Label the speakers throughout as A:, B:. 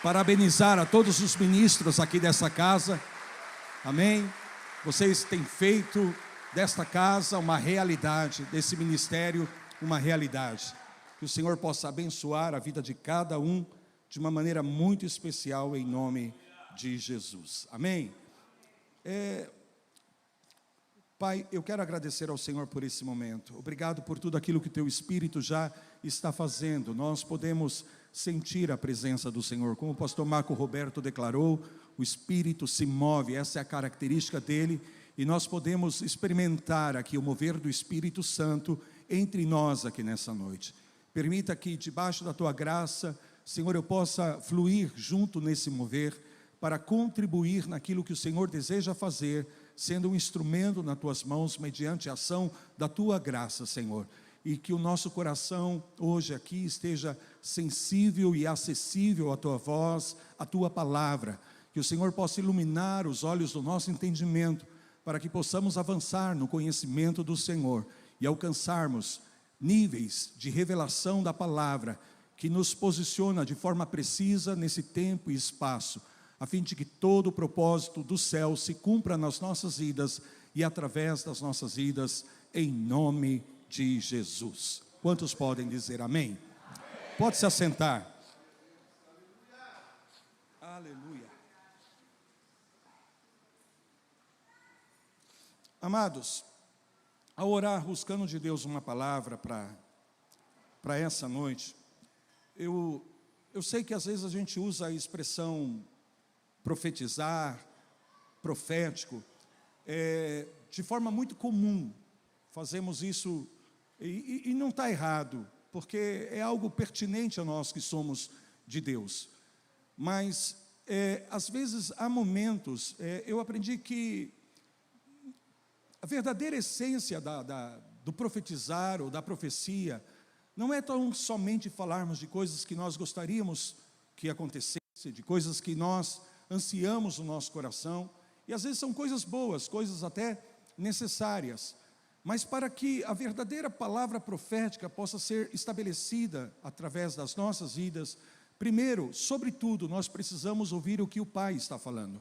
A: parabenizar a todos os ministros aqui dessa casa, amém? Vocês têm feito desta casa uma realidade, desse ministério uma realidade. Que o Senhor possa abençoar a vida de cada um de uma maneira muito especial, em nome de Jesus, amém? Pai, eu quero agradecer ao Senhor por esse momento. Obrigado por tudo aquilo que o Teu Espírito já está fazendo. Nós podemos sentir a presença do Senhor. Como o pastor Marco Roberto declarou, o Espírito se move, essa é a característica dele, e nós podemos experimentar aqui o mover do Espírito Santo entre nós aqui nessa noite. Permita que debaixo da Tua graça, Senhor, eu possa fluir junto nesse mover, para contribuir naquilo que o Senhor deseja fazer, sendo um instrumento nas Tuas mãos, mediante a ação da Tua graça, Senhor. E que o nosso coração hoje aqui esteja sensível e acessível à Tua voz, à Tua palavra. Que o Senhor possa iluminar os olhos do nosso entendimento, para que possamos avançar no conhecimento do Senhor e alcançarmos níveis de revelação da palavra, que nos posiciona de forma precisa nesse tempo e espaço, a fim de que todo o propósito do céu se cumpra nas nossas vidas e através das nossas vidas, em nome de Jesus. Quantos podem dizer amém? Pode se assentar. Aleluia. Amados, ao orar buscando de Deus uma palavra para essa noite, eu sei que às vezes a gente usa a expressão profetizar, profético, de forma muito comum. Fazemos isso e não está errado, porque é algo pertinente a nós que somos de Deus. Mas às vezes há momentos, eu aprendi que a verdadeira essência do profetizar ou da profecia não é tão somente falarmos de coisas que nós gostaríamos que acontecesse, de coisas que nós ansiamos no nosso coração, e às vezes são coisas boas, coisas até necessárias, mas para que a verdadeira palavra profética possa ser estabelecida através das nossas vidas, primeiro, sobretudo, nós precisamos ouvir o que o Pai está falando,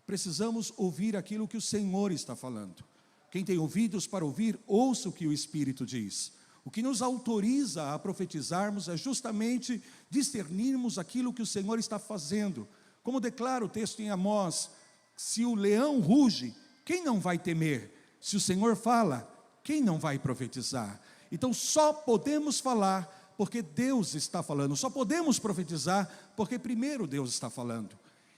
A: precisamos ouvir aquilo que o Senhor está falando. Quem tem ouvidos para ouvir, ouça o que o Espírito diz. O que nos autoriza a profetizarmos é justamente discernirmos aquilo que o Senhor está fazendo. Como declara o texto em Amós, se o leão ruge, quem não vai temer? Se o Senhor fala, quem não vai profetizar? Então só podemos falar porque Deus está falando, só podemos profetizar porque primeiro Deus está falando.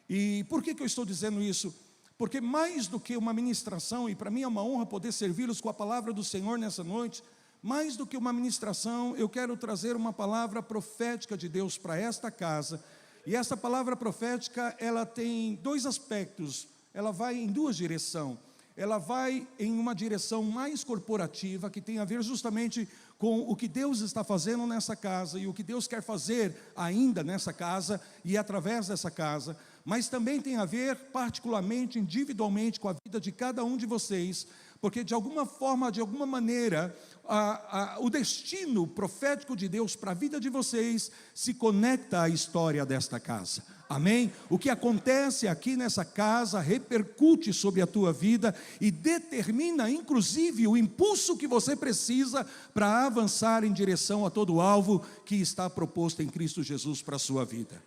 A: E por que eu estou dizendo isso? Porque mais do que uma ministração, e para mim é uma honra poder servi-los com a palavra do Senhor nessa noite, mais do que uma ministração, eu quero trazer uma palavra profética de Deus para esta casa. E essa palavra profética, ela tem dois aspectos, ela vai em duas direções. Ela vai em uma direção mais corporativa, que tem a ver justamente com o que Deus está fazendo nessa casa, e o que Deus quer fazer ainda nessa casa, e através dessa casa, mas também tem a ver particularmente, individualmente, com a vida de cada um de vocês, porque de alguma forma, de alguma maneira, o destino profético de Deus para a vida de vocês se conecta à história desta casa, amém? O que acontece aqui nessa casa repercute sobre a tua vida e determina inclusive o impulso que você precisa para avançar em direção a todo o alvo que está proposto em Cristo Jesus para a sua vida.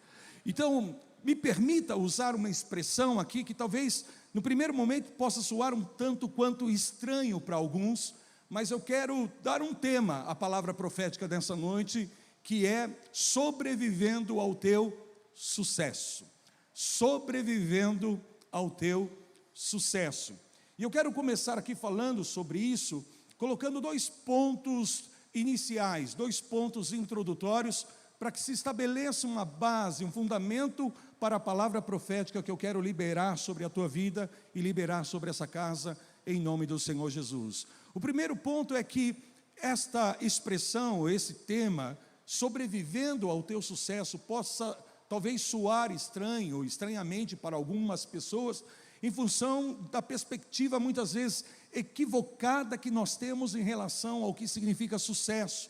A: Então, me permita usar uma expressão aqui que talvez no primeiro momento possa soar um tanto quanto estranho para alguns, mas eu quero dar um tema à palavra profética dessa noite, que é sobrevivendo ao teu sucesso. Sobrevivendo ao teu sucesso. E eu quero começar aqui falando sobre isso, colocando dois pontos iniciais, dois pontos introdutórios, para que se estabeleça uma base, um fundamento para a palavra profética que eu quero liberar sobre a tua vida e liberar sobre essa casa, em nome do Senhor Jesus. O primeiro ponto é que esta expressão, esse tema, sobrevivendo ao teu sucesso, possa talvez soar estranho, estranhamente para algumas pessoas, em função da perspectiva muitas vezes equivocada que nós temos em relação ao que significa sucesso.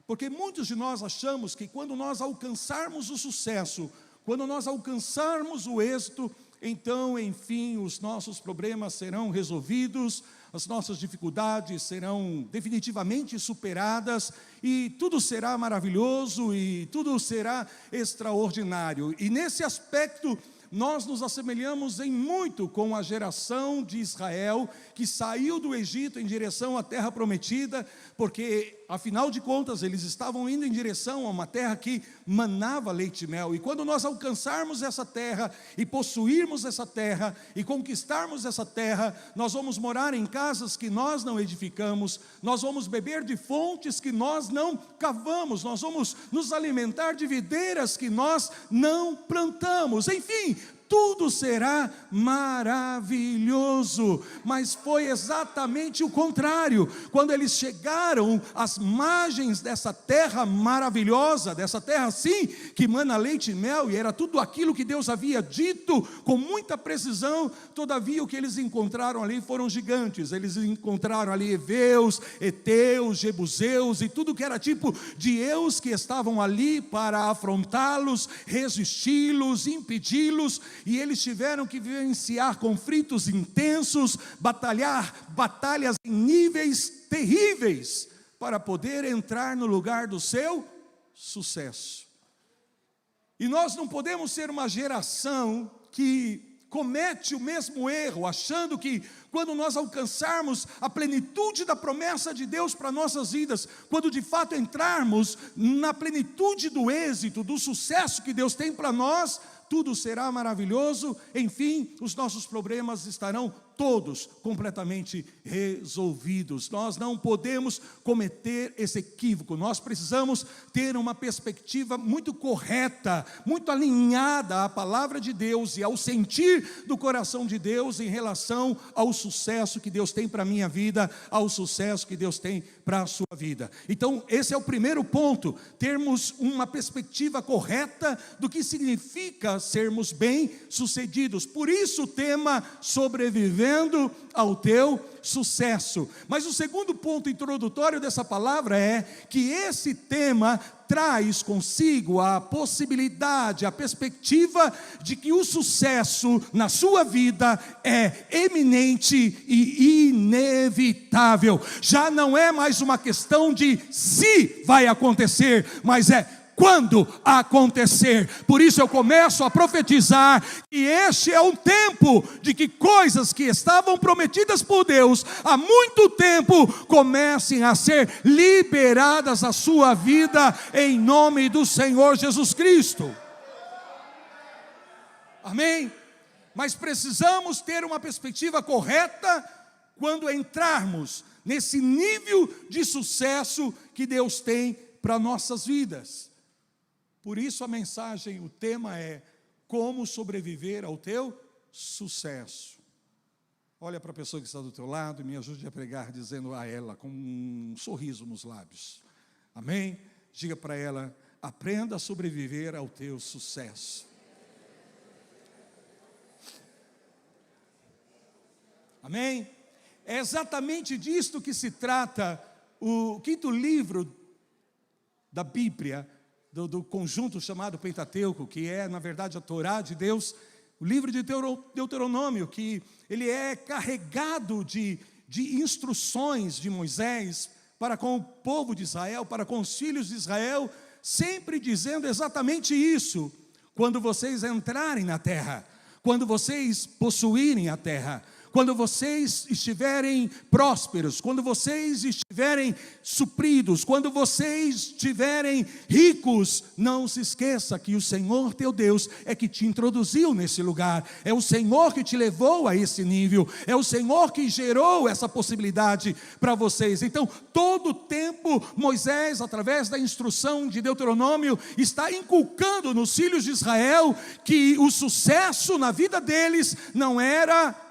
A: Porque muitos de nós achamos que quando nós alcançarmos o sucesso, Quando nós alcançarmos o êxito, então, enfim, os nossos problemas serão resolvidos, as nossas dificuldades serão definitivamente superadas, e tudo será maravilhoso, e tudo será extraordinário. E nesse aspecto, nós nos assemelhamos em muito com a geração de Israel, que saiu do Egito em direção à terra prometida, porque, afinal de contas, eles estavam indo em direção a uma terra que manava leite e mel. E quando nós alcançarmos essa terra, e possuirmos essa terra, e conquistarmos essa terra, nós vamos morar em casas que nós não edificamos, nós vamos beber de fontes que nós não cavamos, nós vamos nos alimentar de videiras que nós não plantamos, enfim, tudo será maravilhoso. Mas foi exatamente o contrário. Quando eles chegaram às margens dessa terra maravilhosa, dessa terra assim, que mana leite e mel, e era tudo aquilo que Deus havia dito com muita precisão, todavia o que eles encontraram ali foram gigantes. Eles encontraram ali heveus, heteus, jebuseus e tudo que era tipo de eus que estavam ali para afrontá-los, resisti-los, impedi-los. E eles tiveram que vivenciar conflitos intensos, batalhas em níveis terríveis, para poder entrar no lugar do seu sucesso. E nós não podemos ser uma geração que comete o mesmo erro, achando que quando nós alcançarmos a plenitude da promessa de Deus para nossas vidas, quando de fato entrarmos na plenitude do êxito, do sucesso que Deus tem para nós, tudo será maravilhoso, enfim, os nossos problemas estarão todos completamente resolvidos. Nós não podemos cometer esse equívoco, nós precisamos ter uma perspectiva muito correta, muito alinhada à palavra de Deus e ao sentir do coração de Deus em relação ao sucesso que Deus tem para a minha vida, ao sucesso que Deus tem para a sua vida. Então, esse é o primeiro ponto, termos uma perspectiva correta do que significa sermos bem-sucedidos. Por isso o tema sobrevivendo ao teu sucesso. Mas o segundo ponto introdutório dessa palavra é que esse tema traz consigo a possibilidade, a perspectiva de que o sucesso na sua vida é eminente e inevitável. Já não é mais uma questão de se vai acontecer, mas é quando acontecer. Por isso eu começo a profetizar que este é um tempo de que coisas que estavam prometidas por Deus há muito tempo comecem a ser liberadas à sua vida em nome do Senhor Jesus Cristo. Amém? Mas precisamos ter uma perspectiva correta quando entrarmos nesse nível de sucesso que Deus tem para nossas vidas. Por isso a mensagem, o tema é como sobreviver ao teu sucesso. Olha para a pessoa que está do teu lado e me ajude a pregar dizendo a ela com um sorriso nos lábios. Amém? Diga para ela, aprenda a sobreviver ao teu sucesso. Amém? É exatamente disto que se trata o quinto livro da Bíblia, do conjunto chamado Pentateuco, que é, na verdade, a Torá de Deus, o livro de Deuteronômio, que ele é carregado de instruções de Moisés para com o povo de Israel, para com os filhos de Israel, sempre dizendo exatamente isso: quando vocês entrarem na terra, quando vocês possuírem a terra, quando vocês estiverem prósperos, quando vocês estiverem supridos, quando vocês estiverem ricos, não se esqueça que o Senhor teu Deus é que te introduziu nesse lugar, é o Senhor que te levou a esse nível, é o Senhor que gerou essa possibilidade para vocês. Então, todo o tempo, Moisés, através da instrução de Deuteronômio, está inculcando nos filhos de Israel que o sucesso na vida deles não era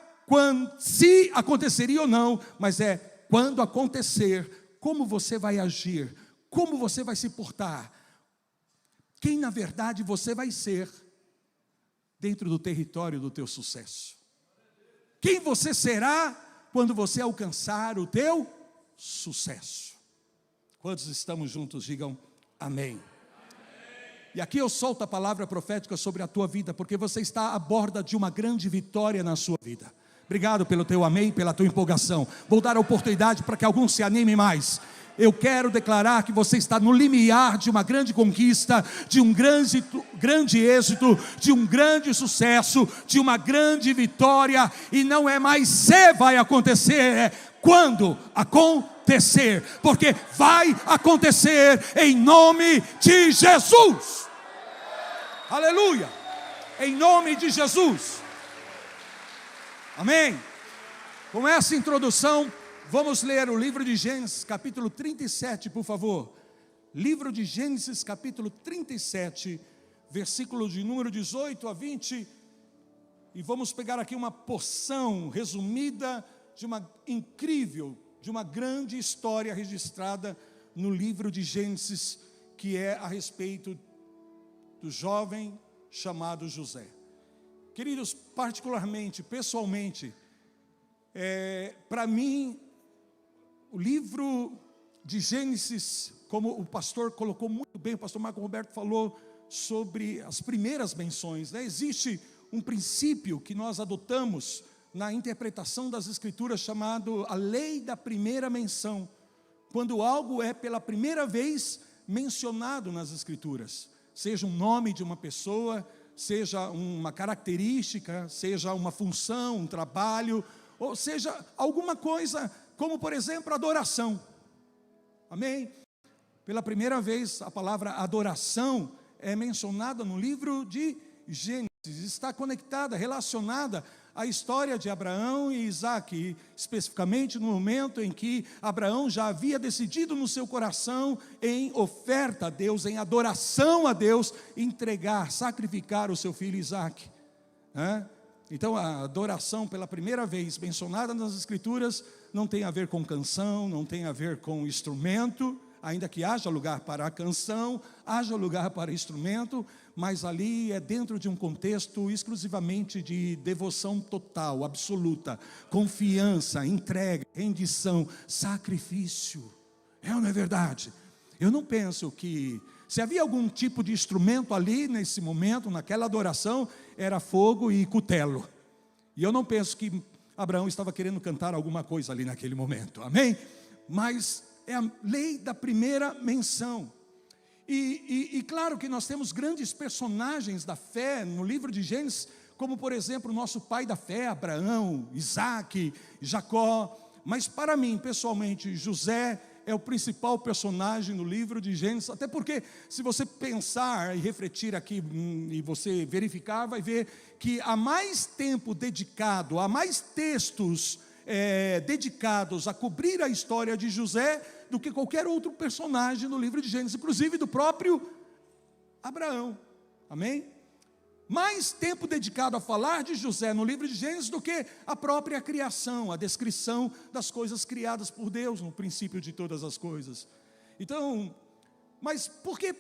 A: se aconteceria ou não, mas é quando acontecer, como você vai agir, como você vai se portar, quem na verdade você vai ser dentro do território do teu sucesso. Quem você será quando você alcançar o teu sucesso. Quantos estamos juntos, digam amém. E aqui eu solto a palavra profética sobre a tua vida, porque você está à borda de uma grande vitória na sua vida. Obrigado pelo teu amém, pela tua empolgação. Vou dar a oportunidade para que alguns se animem mais. Eu quero declarar que você está no limiar de uma grande conquista, de um grande êxito, de um grande sucesso, de uma grande vitória. E não é mais se vai acontecer, é quando acontecer. Porque vai acontecer em nome de Jesus. Aleluia! Em nome de Jesus. Amém? Com essa introdução, vamos ler o livro de Gênesis, capítulo 37, por favor. Livro de Gênesis, capítulo 37, versículo de número 18 a 20. E vamos pegar aqui uma porção resumida de uma incrível, de uma grande história registrada no livro de Gênesis, que é a respeito do jovem chamado José. Queridos, particularmente, pessoalmente, para mim, o livro de Gênesis, como o pastor colocou muito bem, o pastor Marco Roberto falou sobre as primeiras menções, né? Existe um princípio que nós adotamos na interpretação das Escrituras, chamado a lei da primeira menção, quando algo é pela primeira vez mencionado nas Escrituras, seja um nome de uma pessoa, seja uma característica, seja uma função, um trabalho, ou seja alguma coisa, como por exemplo adoração. Amém? Pela primeira vez a palavra adoração é mencionada no livro de Gênesis, está conectada, relacionada à história de Abraão e Isaque, especificamente no momento em que Abraão já havia decidido no seu coração em oferta a Deus, em adoração a Deus, entregar, sacrificar o seu filho Isaque. Então a adoração pela primeira vez mencionada nas Escrituras não tem a ver com canção, não tem a ver com instrumento, ainda que haja lugar para a canção, haja lugar para instrumento, mas ali é dentro de um contexto exclusivamente de devoção total, absoluta, confiança, entrega, rendição, sacrifício. É ou não é verdade? Eu não penso que, se havia algum tipo de instrumento ali nesse momento, naquela adoração, era fogo e cutelo. E eu não penso que Abraão estava querendo cantar alguma coisa ali naquele momento, amém? Mas é a lei da primeira menção. E claro que nós temos grandes personagens da fé no livro de Gênesis, como por exemplo o nosso pai da fé, Abraão, Isaque, Jacó. Mas para mim, pessoalmente, José é o principal personagem no livro de Gênesis, até porque se você pensar e refletir aqui, e você verificar, vai ver que há mais tempo dedicado, há mais textos dedicados a cobrir a história de José do que qualquer outro personagem no livro de Gênesis, inclusive do próprio Abraão, amém? Mais tempo dedicado a falar de José no livro de Gênesis do que a própria criação, a descrição das coisas criadas por Deus no princípio de todas as coisas. Então, mas por que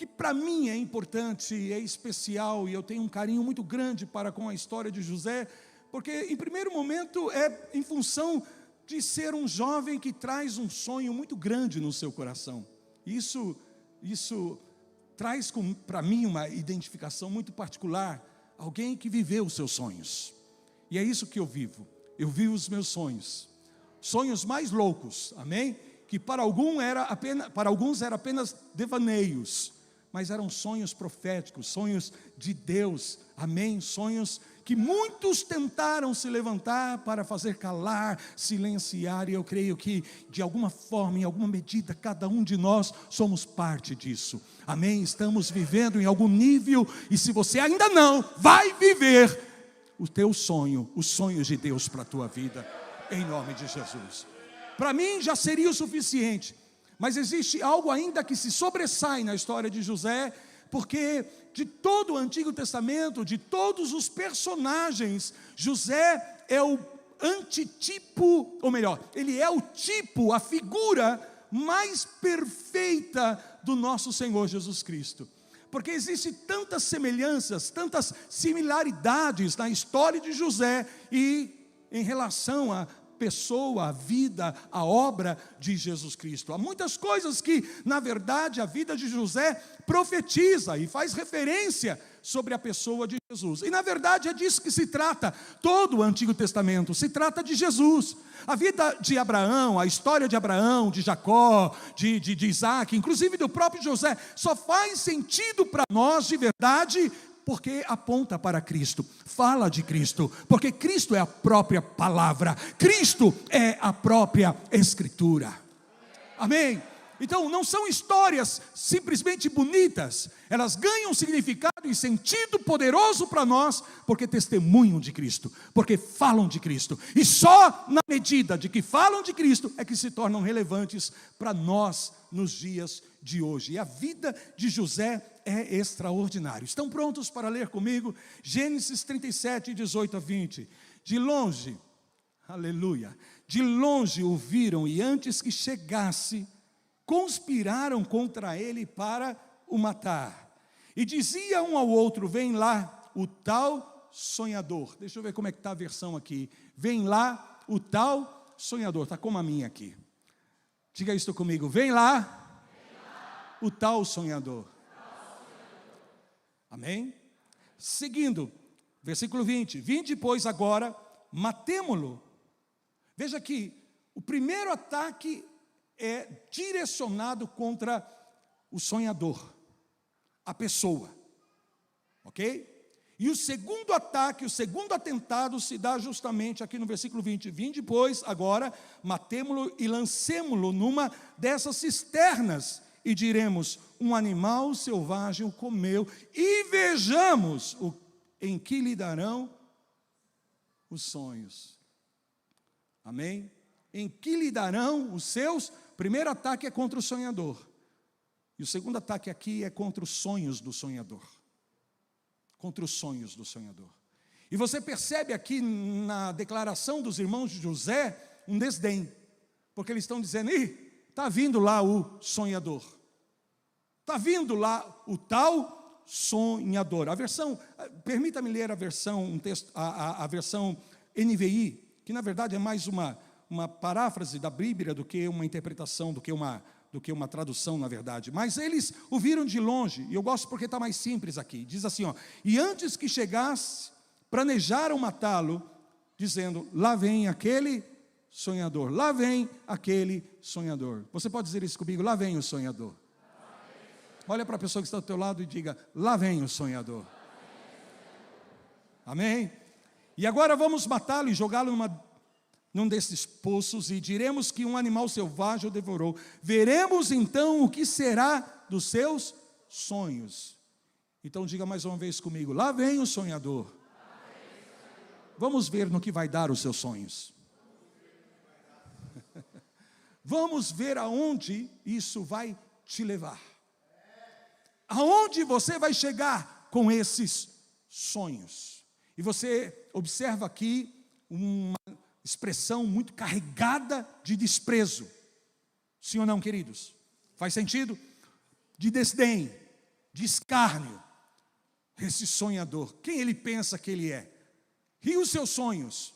A: para mim é importante, é especial, e eu tenho um carinho muito grande para com a história de José? Porque em primeiro momento é em função de ser um jovem que traz um sonho muito grande no seu coração. Isso traz para mim uma identificação muito particular, alguém que viveu os seus sonhos. E é isso que eu vivo os meus sonhos, sonhos mais loucos, amém? Que para alguns era apenas devaneios, mas eram sonhos proféticos, sonhos de Deus, amém? Sonhos que muitos tentaram se levantar para fazer calar, silenciar, e eu creio que de alguma forma, em alguma medida, cada um de nós somos parte disso, amém? Estamos vivendo em algum nível, e se você ainda não, vai viver o teu sonho, os sonhos de Deus para a tua vida, em nome de Jesus. Para mim já seria o suficiente, mas existe algo ainda que se sobressai na história de José, porque de todo o Antigo Testamento, de todos os personagens, José é o antitipo, ou melhor, ele é o tipo, a figura mais perfeita do nosso Senhor Jesus Cristo. Porque existem tantas semelhanças, tantas similaridades na história de José e em relação a pessoa, a vida, a obra de Jesus Cristo. Há muitas coisas que, na verdade, a vida de José profetiza e faz referência sobre a pessoa de Jesus. E, na verdade, é disso que se trata todo o Antigo Testamento, se trata de Jesus. A vida de Abraão, a história de Abraão, de Jacó, de Isaac, inclusive do próprio José, só faz sentido para nós de verdade porque aponta para Cristo, fala de Cristo, porque Cristo é a própria palavra, Cristo é a própria Escritura. Amém? Então não são histórias simplesmente bonitas, elas ganham significado e sentido poderoso para nós, porque testemunham de Cristo, porque falam de Cristo, e só na medida de que falam de Cristo, é que se tornam relevantes para nós nos dias de hoje. E a vida de José é extraordinária. Estão prontos para ler comigo? Gênesis 37, 18 a 20. De longe, aleluia, de longe o viram, e antes que chegasse, conspiraram contra ele para o matar. E dizia um ao outro: vem lá o tal sonhador. Deixa eu ver como é que está a versão aqui. Vem lá o tal sonhador. Está como a minha aqui. Diga isso comigo. Vem lá o tal sonhador. Amém? Seguindo, versículo 20. Vinde, pois, agora, matemo-lo. Veja que o primeiro ataque é direcionado contra o sonhador, a pessoa, ok? E o segundo ataque, o segundo atentado se dá justamente aqui no versículo 20. Vinde, pois, agora, matemo-lo e lancemo-lo numa dessas cisternas, e diremos: um animal selvagem o comeu, e vejamos em que lhe darão os sonhos. Amém? Em que lhe darão os seus. Primeiro ataque é contra o sonhador, e o segundo ataque aqui é contra os sonhos do sonhador. Contra os sonhos do sonhador. E você percebe aqui na declaração dos irmãos de José um desdém, porque eles estão dizendo: está vindo lá o sonhador, está vindo lá o tal sonhador. A versão, permita-me ler a versão, um texto, a versão NVI, que na verdade é mais uma paráfrase da Bíblia do que uma interpretação, do que uma tradução, na verdade. Mas eles o viram de longe, e eu gosto porque está mais simples aqui. Diz assim, ó: e antes que chegasse, planejaram matá-lo, dizendo: lá vem aquele sonhador, lá vem aquele sonhador. Você pode dizer isso comigo? Lá vem o sonhador. Olha para a pessoa que está do teu lado e diga: lá vem o sonhador. Amém? E agora vamos matá-lo e jogá-lo num desses poços, e diremos que um animal selvagem o devorou. Veremos então o que será dos seus sonhos. Então diga mais uma vez comigo: lá vem o sonhador. Vamos ver no que vai dar os seus sonhos. Vamos ver aonde isso vai te levar. Aonde você vai chegar com esses sonhos. E você observa aqui uma expressão muito carregada de desprezo. Sim ou não, queridos? Faz sentido? De desdém, de escárnio. Esse sonhador, quem ele pensa que ele é? E os seus sonhos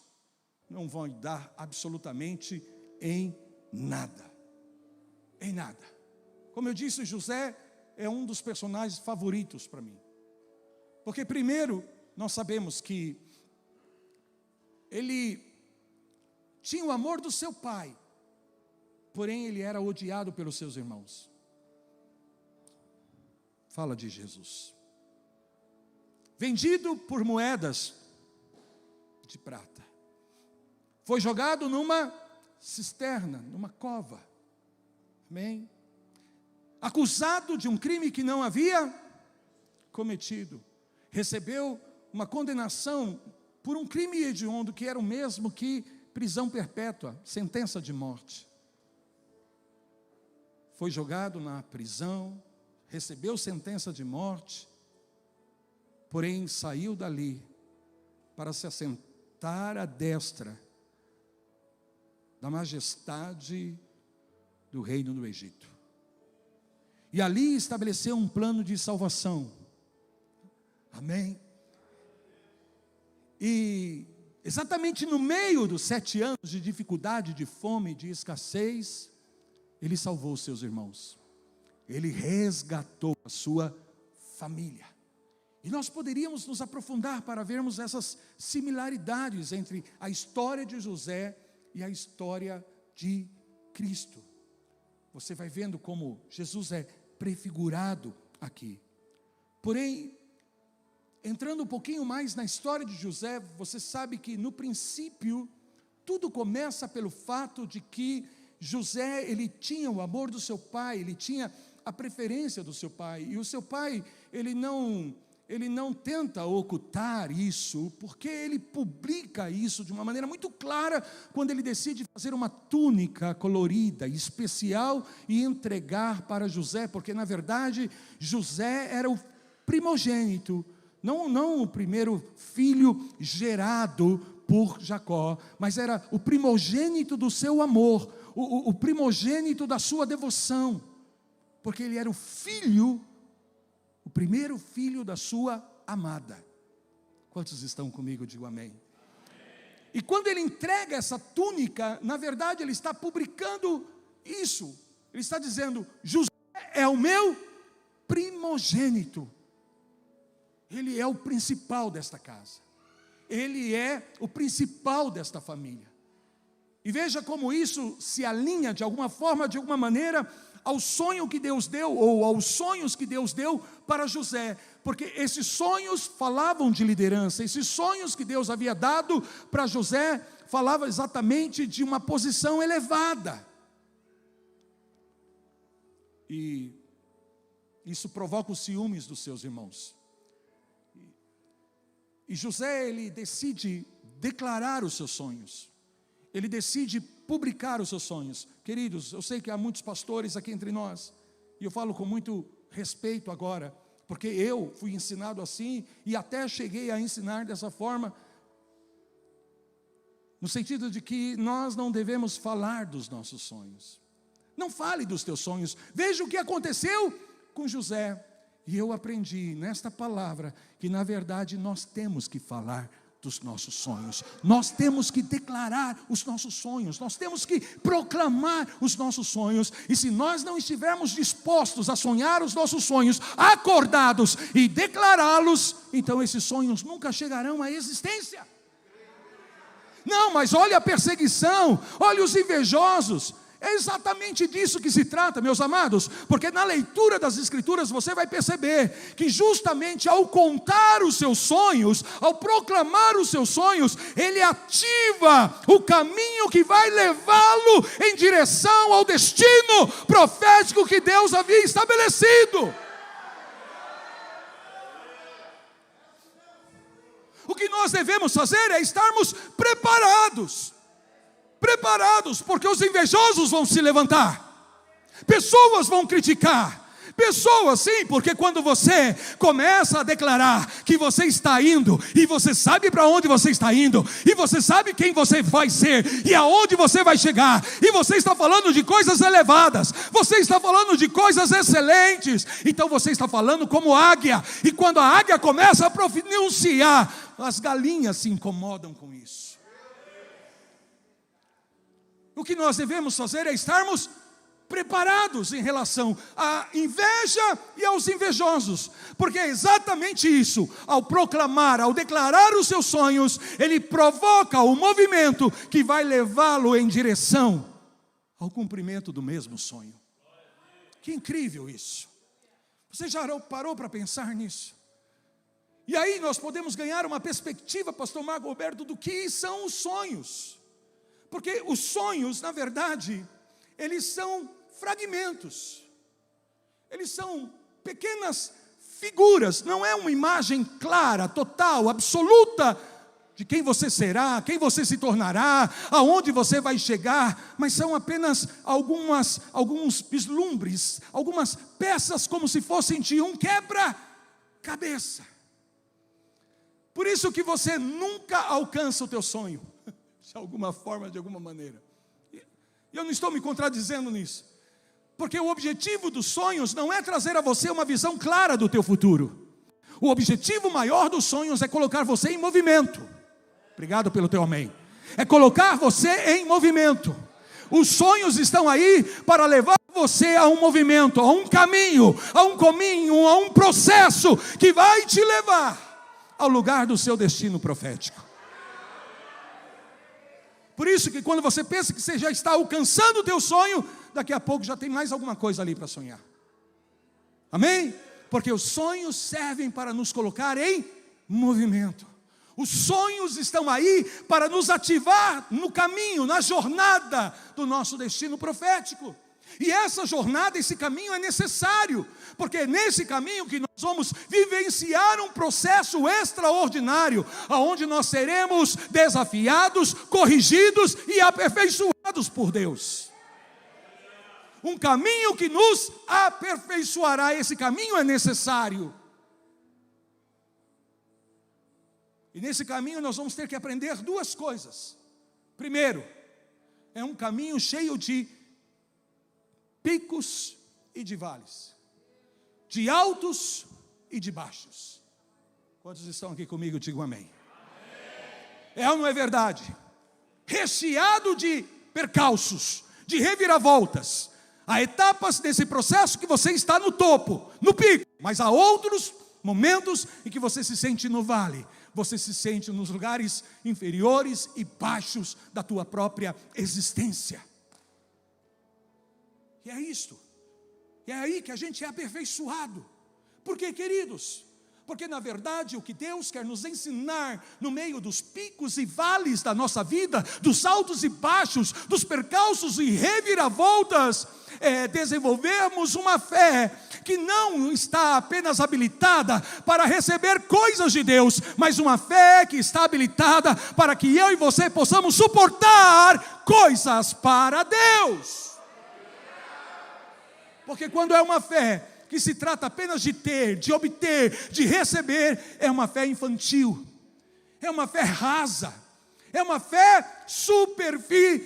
A: não vão dar absolutamente em nada. Em nada. Como eu disse, José é um dos personagens favoritos para mim. Porque primeiro, nós sabemos que ele tinha o amor do seu pai, porém ele era odiado pelos seus irmãos. Fala de Jesus. Vendido por moedas de prata. Foi jogado numa cisterna, numa cova. Amém? Acusado de um crime que não havia cometido. Recebeu uma condenação por um crime hediondo, que era o mesmo que prisão perpétua, sentença de morte. Foi jogado na prisão, recebeu sentença de morte, porém saiu dali para se assentar à destra da majestade do reino do Egito. E ali estabeleceu um plano de salvação. Amém? E exatamente no meio dos 7 anos de dificuldade, de fome, de escassez, ele salvou os seus irmãos. Ele resgatou a sua família. E nós poderíamos nos aprofundar para vermos essas similaridades entre a história de José e a história de Cristo. Você vai vendo como Jesus é prefigurado aqui. Porém, entrando um pouquinho mais na história de José, você sabe que no princípio, tudo começa pelo fato de que José, ele tinha o amor do seu pai, ele tinha a preferência do seu pai, e o seu pai, ele não tenta ocultar isso, porque ele publica isso de uma maneira muito clara, quando ele decide fazer uma túnica colorida, especial, e entregar para José, porque na verdade, José era o primogênito, não o primeiro filho gerado por Jacó, mas era o primogênito do seu amor, o primogênito da sua devoção, porque ele era o primeiro filho da sua amada. Quantos estão comigo? Digo amém. E quando ele entrega essa túnica, na verdade ele está publicando isso, ele está dizendo: José é o meu primogênito, ele é o principal desta casa, ele é o principal desta família. E veja como isso se alinha de alguma forma, de alguma maneira, ao sonho que Deus deu, ou aos sonhos que Deus deu para José, porque esses sonhos falavam de liderança, esses sonhos que Deus havia dado para José, falavam exatamente de uma posição elevada, e isso provoca os ciúmes dos seus irmãos, e José, ele decide declarar os seus sonhos, ele decide publicar os seus sonhos. Queridos, eu sei que há muitos pastores aqui entre nós, e eu falo com muito respeito agora, porque eu fui ensinado assim, e até cheguei a ensinar dessa forma, no sentido de que nós não devemos falar dos nossos sonhos. Não fale dos teus sonhos. Veja o que aconteceu com José, e eu aprendi nesta palavra, que na verdade nós temos que falar dos nossos sonhos, nós temos que declarar os nossos sonhos, nós temos que proclamar os nossos sonhos, e se nós não estivermos dispostos a sonhar os nossos sonhos, acordados e declará-los, então esses sonhos nunca chegarão à existência. Não, mas olha a perseguição, olha os invejosos. É exatamente disso que se trata, meus amados, porque na leitura das Escrituras você vai perceber que justamente ao contar os seus sonhos, ao proclamar os seus sonhos, ele ativa o caminho que vai levá-lo em direção ao destino profético que Deus havia estabelecido. O que nós devemos fazer é estarmos preparados, porque os invejosos vão se levantar, pessoas vão criticar, pessoas sim, porque quando você começa a declarar que você está indo, e você sabe para onde você está indo, e você sabe quem você vai ser, e aonde você vai chegar, e você está falando de coisas elevadas, você está falando de coisas excelentes, então você está falando como águia, e quando a águia começa a pronunciar, as galinhas se incomodam com isso. O que nós devemos fazer é estarmos preparados em relação à inveja e aos invejosos, porque é exatamente isso, ao proclamar, ao declarar os seus sonhos, ele provoca o movimento que vai levá-lo em direção ao cumprimento do mesmo sonho. Que incrível isso! Você já parou para pensar nisso? E aí nós podemos ganhar uma perspectiva, pastor Marco Roberto, do que são os sonhos. Porque os sonhos, na verdade, eles são fragmentos, eles são pequenas figuras, não é uma imagem clara, total, absoluta, de quem você será, quem você se tornará, aonde você vai chegar, mas são apenas alguns vislumbres, algumas peças como se fossem de um quebra-cabeça. Por isso que você nunca alcança o teu sonho, de alguma forma, de alguma maneira. E eu não estou me contradizendo nisso, porque o objetivo dos sonhos não é trazer a você uma visão clara do teu futuro. O objetivo maior dos sonhos é colocar você em movimento. Obrigado pelo teu amém. É colocar você em movimento. Os sonhos estão aí para levar você a um movimento, a um caminho, a um processo que vai te levar ao lugar do seu destino profético. Por isso que quando você pensa que você já está alcançando o teu sonho, daqui a pouco já tem mais alguma coisa ali para sonhar. Amém? Porque os sonhos servem para nos colocar em movimento. Os sonhos estão aí para nos ativar no caminho, na jornada do nosso destino profético. E essa jornada, esse caminho é necessário, porque é nesse caminho que nós vamos vivenciar um processo extraordinário, onde nós seremos desafiados, corrigidos e aperfeiçoados por Deus. Um caminho que nos aperfeiçoará, esse caminho é necessário. E nesse caminho nós vamos ter que aprender duas coisas. Primeiro, é um caminho cheio de picos e de vales, de altos e de baixos. Quantos estão aqui comigo? Digam amém. É ou não é verdade? Recheado de percalços, de reviravoltas. Há etapas nesse processo que você está no topo, no pico, mas há outros momentos em que você se sente no vale. Você se sente nos lugares inferiores e baixos da tua própria existência. E é isto. É aí que a gente é aperfeiçoado. Por quê, queridos? Porque na verdade o que Deus quer nos ensinar no meio dos picos e vales da nossa vida, dos altos e baixos, dos percalços e reviravoltas, é desenvolvermos uma fé que não está apenas habilitada para receber coisas de Deus, mas uma fé que está habilitada para que eu e você possamos suportar coisas para Deus. Porque quando é uma fé que se trata apenas de ter, de obter, de receber, é uma fé infantil, é uma fé rasa, é uma fé superficial.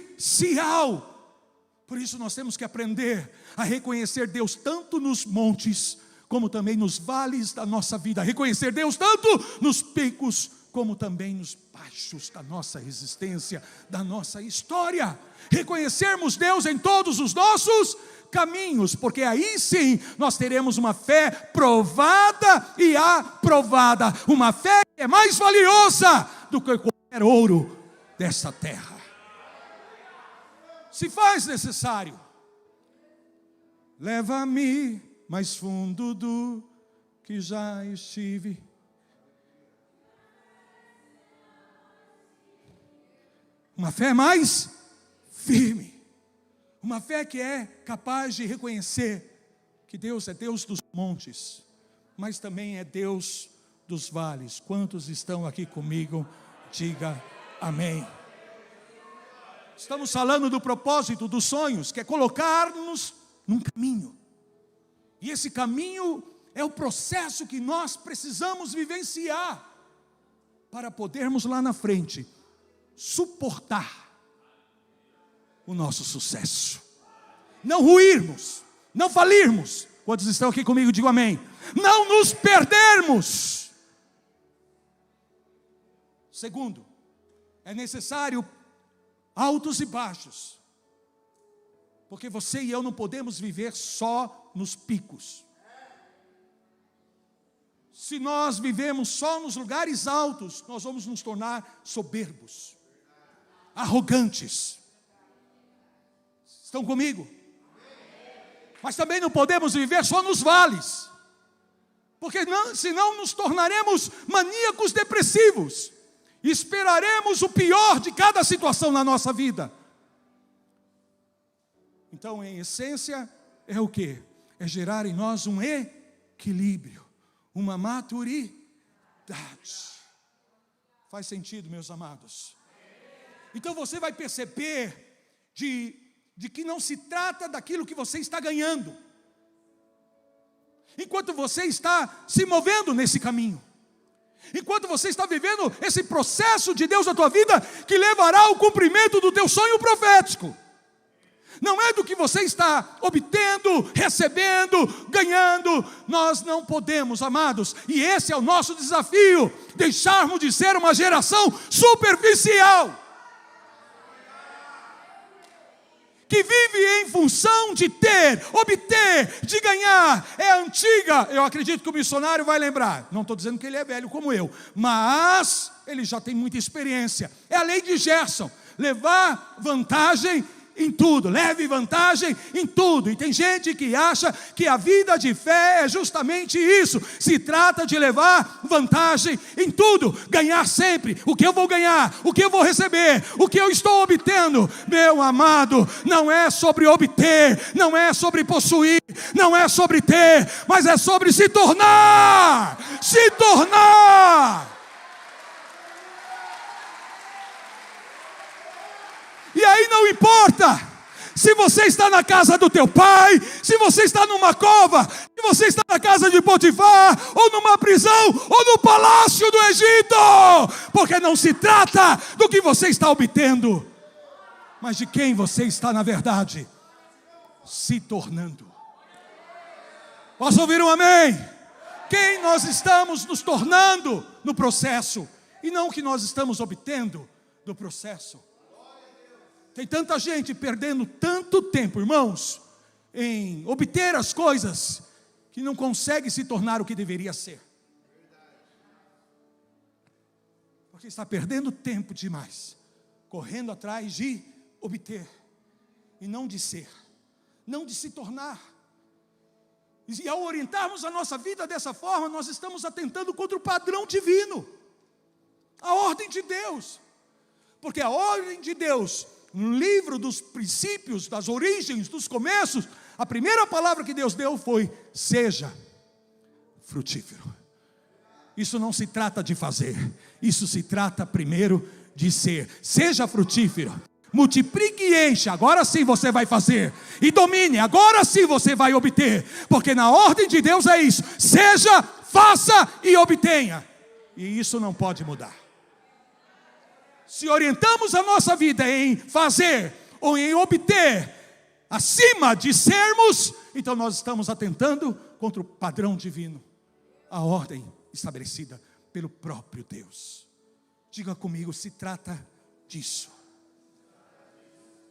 A: Por isso nós temos que aprender a reconhecer Deus tanto nos montes, como também nos vales da nossa vida. Reconhecer Deus tanto nos picos, como também nos baixos da nossa existência, da nossa história. Reconhecermos Deus em todos os nossos caminhos, porque aí sim nós teremos uma fé provada e aprovada. Uma fé que é mais valiosa do que qualquer ouro dessa terra. Se faz necessário, leva-me mais fundo do que já estive. Uma fé mais firme, uma fé que é capaz de reconhecer que Deus é Deus dos montes, mas também é Deus dos vales. Quantos estão aqui comigo? Diga amém. Estamos falando do propósito dos sonhos, que é colocar-nos num caminho. E esse caminho é o processo que nós precisamos vivenciar para podermos lá na frente suportar o nosso sucesso. Não ruirmos, não falirmos. Quantos estão aqui comigo? Digo amém. Não nos perdermos. Segundo, é necessário altos e baixos, porque você e eu não podemos viver só nos picos. Se nós vivemos só nos lugares altos, nós vamos nos tornar soberbos, arrogantes. Estão comigo? Mas também não podemos viver só nos vales, porque senão nos tornaremos maníacos depressivos. Esperaremos o pior de cada situação na nossa vida. Então, em essência, é o quê? É gerar em nós um equilíbrio, uma maturidade. Faz sentido, meus amados? Então você vai perceber de que não se trata daquilo que você está ganhando, enquanto você está se movendo nesse caminho. Enquanto você está vivendo esse processo de Deus na tua vida, que levará ao cumprimento do teu sonho profético. não é do que você está obtendo, recebendo, ganhando. Nós não podemos, amados, e esse é o nosso desafio, deixarmos de ser uma geração superficial, que vive em função de ter, obter, de ganhar. É antiga, eu acredito que o missionário vai lembrar, não estou dizendo que ele é velho como eu, mas ele já tem muita experiência. É a lei de Gerson, levar vantagem em tudo, leve vantagem em tudo. E tem gente que acha que a vida de fé é justamente isso, se trata de levar vantagem em tudo, ganhar sempre, o que eu vou ganhar, o que eu vou receber, o que eu estou obtendo. Meu amado, não é sobre obter, não é sobre possuir, não é sobre ter, mas é sobre se tornar, se tornar. E aí não importa se você está na casa do teu pai, se você está numa cova, se você está na casa de Potifar, ou numa prisão, ou no palácio do Egito, porque não se trata do que você está obtendo, mas de quem você está na verdade se tornando. Posso ouvir um amém? Quem nós estamos nos tornando no processo, e não o que nós estamos obtendo do processo. Tem tanta gente perdendo tanto tempo, irmãos, em obter as coisas, que não consegue se tornar o que deveria ser. Porque está perdendo tempo demais, correndo atrás de obter, e não de ser, não de se tornar. E ao orientarmos a nossa vida dessa forma, nós estamos atentando contra o padrão divino, a ordem de Deus. Porque a ordem de Deus, no livro dos princípios, das origens, dos começos, a primeira palavra que Deus deu foi: seja frutífero. Isso não se trata de fazer, isso se trata primeiro de ser. Seja frutífero, multiplique e encha, agora sim você vai fazer, e domine, agora sim você vai obter, porque na ordem de Deus é isso: seja, faça e obtenha, e isso não pode mudar. Se orientamos a nossa vida em fazer ou em obter, acima de sermos, então nós estamos atentando contra o padrão divino, a ordem estabelecida pelo próprio Deus. Diga comigo, se trata disso,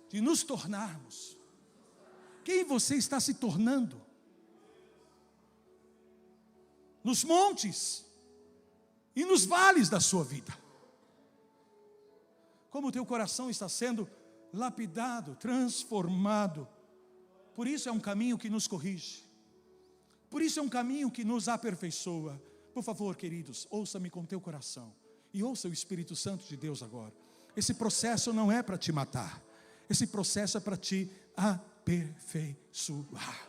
A: de nos tornarmos. Quem você está se tornando? Nos montes e nos vales da sua vida. Como o teu coração está sendo lapidado, transformado. Por isso é um caminho que nos corrige, por isso é um caminho que nos aperfeiçoa. Por favor, queridos, ouça-me com teu coração, e ouça o Espírito Santo de Deus agora. Esse processo não é para te matar, esse processo é para te aperfeiçoar,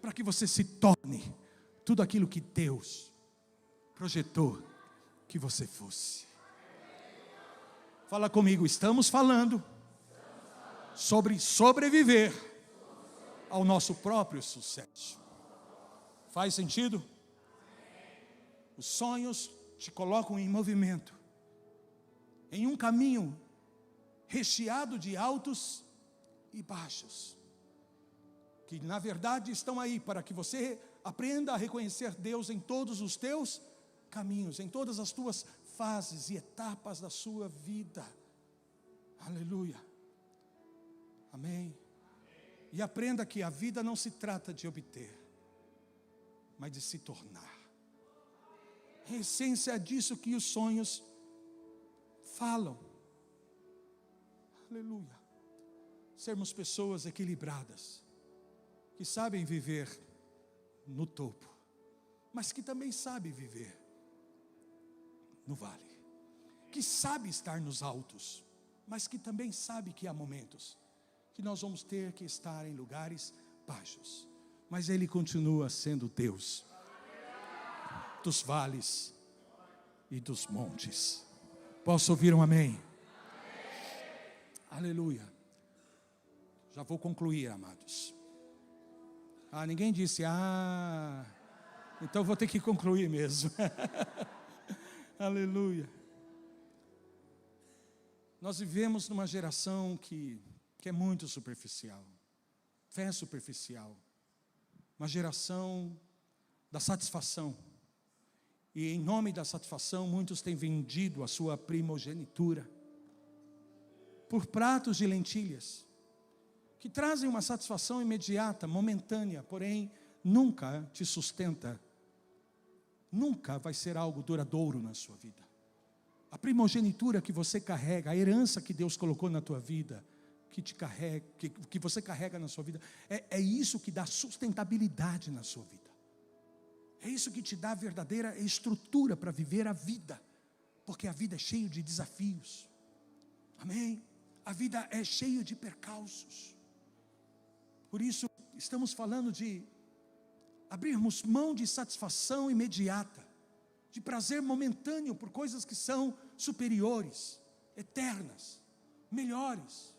A: para que você se torne tudo aquilo que Deus projetou que você fosse. Fala comigo, estamos falando sobre sobreviver ao nosso próprio sucesso. Faz sentido? Os sonhos te colocam em movimento, em um caminho recheado de altos e baixos, que na verdade estão aí para que você aprenda a reconhecer Deus em todos os teus caminhos, em todas as tuas fases e etapas da sua vida. Aleluia. Amém. E aprenda que a vida não se trata de obter, mas de se tornar. A essência é disso que os sonhos falam. Aleluia. Sermos pessoas equilibradas, que sabem viver no topo, mas que também sabem viver no vale, que sabe estar nos altos, mas que também sabe que há momentos que nós vamos ter que estar em lugares baixos, mas Ele continua sendo Deus dos vales e dos montes. Posso ouvir um amém? Aleluia. Já vou concluir, amados. Ninguém disse, então vou ter que concluir mesmo. Aleluia. Nós vivemos numa geração que é muito superficial. Fé superficial. Uma geração da satisfação. E em nome da satisfação, muitos têm vendido a sua primogenitura por pratos de lentilhas, que trazem uma satisfação imediata, momentânea, porém nunca te sustenta. Nunca vai ser algo duradouro na sua vida. A primogenitura que você carrega, a herança que Deus colocou na tua vida, que você carrega na sua vida, é isso que dá sustentabilidade na sua vida. É isso que te dá a verdadeira estrutura para viver a vida, porque a vida é cheia de desafios. Amém? A vida é cheia de percalços. Por isso, estamos falando de abrirmos mão de satisfação imediata, de prazer momentâneo por coisas que são superiores, eternas, melhores.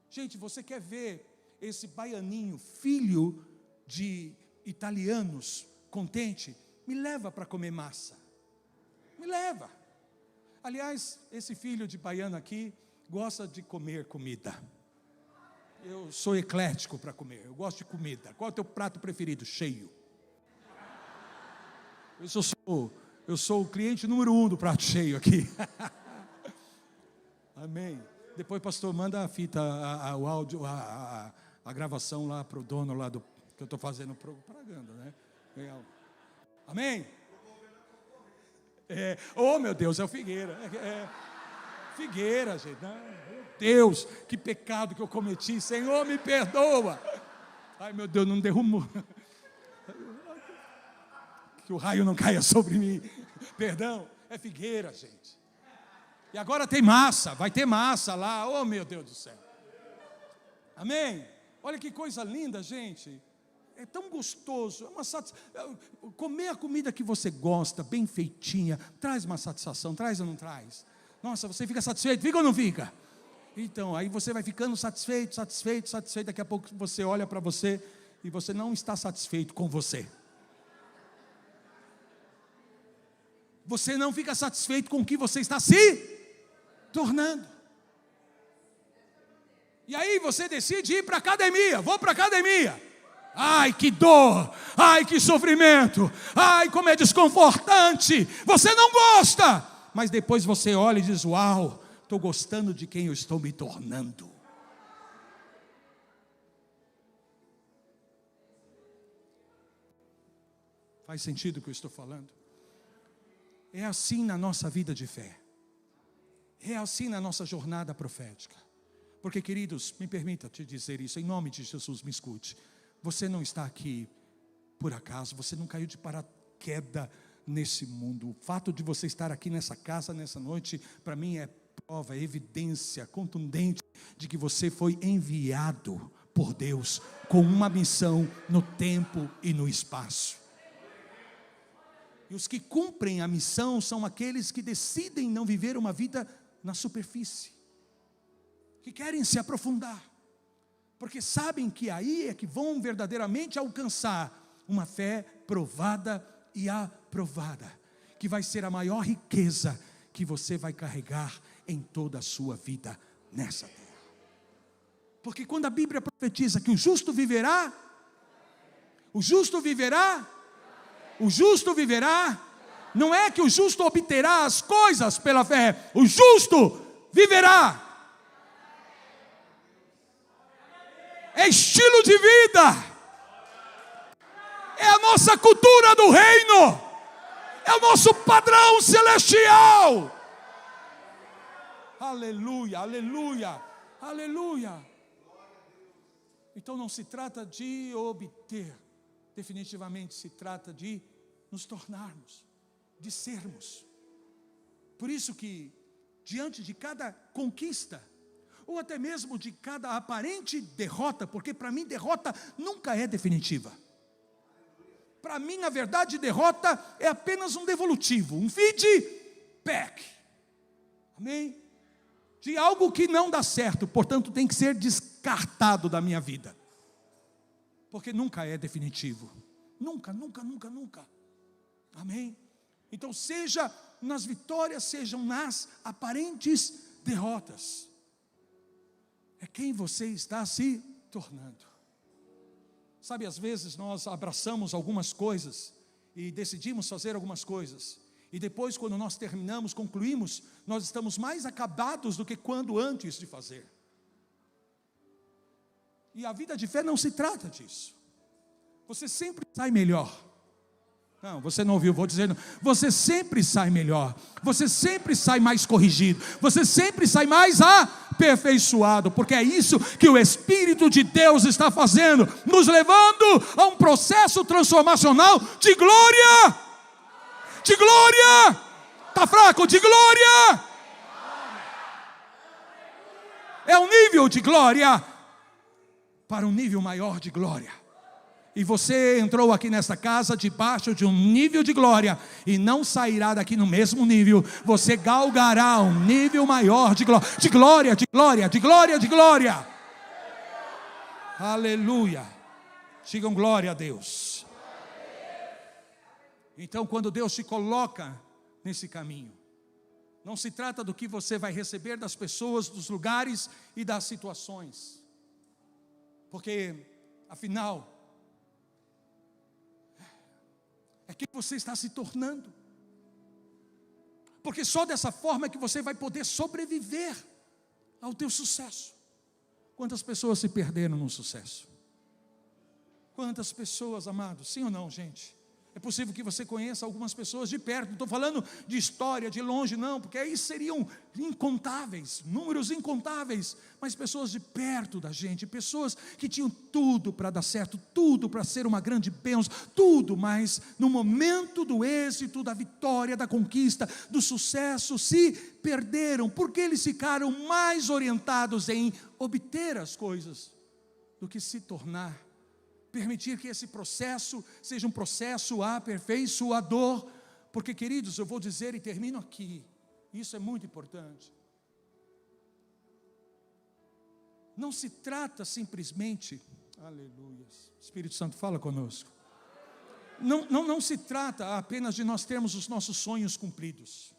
A: Gente, você quer ver esse baianinho, filho de italianos, contente? Me leva para comer massa. Me leva. Aliás, esse filho de baiano aqui gosta de comer comida. Eu sou eclético para comer, eu gosto de comida. Qual é o teu prato preferido? Cheio. Eu sou o cliente número 1 do prato cheio aqui. Amém. Depois, pastor, manda a fita, o áudio, a gravação lá para o dono lá que eu estou fazendo propaganda, né? Amém? Oh meu Deus, é o Figueira. Figueira, gente. Meu Deus, que pecado que eu cometi. Senhor, me perdoa. Ai meu Deus, não derrumo. Que o raio não caia sobre mim. Perdão, é Figueira, gente. E agora tem massa, vai ter massa lá. Oh meu Deus do céu. Amém? Olha que coisa linda, gente. É tão gostoso. Comer a comida que você gosta, bem feitinha, traz uma satisfação, traz ou não traz? Nossa, você fica satisfeito, fica ou não fica? Então, aí você vai ficando satisfeito. Daqui a pouco você olha para você e você não está satisfeito com você. Você não fica satisfeito com o que você está se tornando. E aí você decide ir para a academia. Vou para a academia. Ai, que dor. Ai, que sofrimento. Ai, como é desconfortante. Você não gosta. Mas depois você olha e diz: uau, estou gostando de quem eu estou me tornando. Faz sentido o que eu estou falando? É assim na nossa vida de fé. É assim na nossa jornada profética. Porque, queridos, me permita te dizer isso, em nome de Jesus, me escute. Você não está aqui por acaso, você não caiu de paraquedas nesse mundo. O fato de você estar aqui nessa casa, nessa noite, para mim é prova, é evidência contundente de que você foi enviado por Deus com uma missão no tempo e no espaço. E os que cumprem a missão são aqueles que decidem não viver uma vida na superfície, que querem se aprofundar, porque sabem que aí é que vão verdadeiramente alcançar uma fé provada e aprovada, que vai ser a maior riqueza que você vai carregar em toda a sua vida nessa terra. Porque quando a Bíblia profetiza que o justo viverá, não é que o justo obterá as coisas pela fé, o justo viverá. É estilo de vida, é a nossa cultura do reino, é o nosso padrão celestial. Aleluia, aleluia, aleluia. Então não se trata de obter, definitivamente se trata de nos tornarmos, de sermos. Por isso que diante de cada conquista, ou até mesmo de cada aparente derrota, porque para mim derrota nunca é definitiva. Para mim, na verdade, derrota é apenas um devolutivo, um feedback. Amém? De algo que não dá certo, portanto tem que ser descartado da minha vida. Porque nunca é definitivo. Nunca, nunca, nunca, nunca. Amém? Então seja nas vitórias, sejam nas aparentes derrotas. É quem você está se tornando. Sabe, às vezes nós abraçamos algumas coisas e decidimos fazer algumas coisas, e depois, quando nós terminamos, concluímos, nós estamos mais acabados do que quando antes de fazer. E a vida de fé não se trata disso. Você sempre sai melhor. Não, você não ouviu, vou dizer, não. Você sempre sai melhor, você sempre sai mais corrigido, você sempre sai mais aperfeiçoado, porque é isso que o Espírito de Deus está fazendo, nos levando a um processo transformacional de glória. De glória. Está fraco? De glória. É um nível de glória para um nível maior de glória. E você entrou aqui nesta casa debaixo de um nível de glória, e não sairá daqui no mesmo nível. Você galgará um nível maior de glória, de glória, de glória, de glória, de glória. Aleluia. Digam glória a Deus. Então, quando Deus te coloca nesse caminho, não se trata do que você vai receber das pessoas, dos lugares e das situações, porque afinal é que você está se tornando, porque só dessa forma é que você vai poder sobreviver ao teu sucesso. Quantas pessoas se perderam no sucesso? Quantas pessoas, amados, sim ou não, gente? É possível que você conheça algumas pessoas de perto, não estou falando de história, de longe, não, porque aí seriam incontáveis, números incontáveis, mas pessoas de perto da gente, pessoas que tinham tudo para dar certo, tudo para ser uma grande bênção, tudo, mas no momento do êxito, da vitória, da conquista, do sucesso, se perderam, porque eles ficaram mais orientados em obter as coisas, do que se tornar. Permitir que esse processo seja um processo aperfeiçoador, porque, queridos, eu vou dizer e termino aqui, isso é muito importante. Não se trata simplesmente, aleluia, Espírito Santo fala conosco. Não se trata apenas de nós termos os nossos sonhos cumpridos,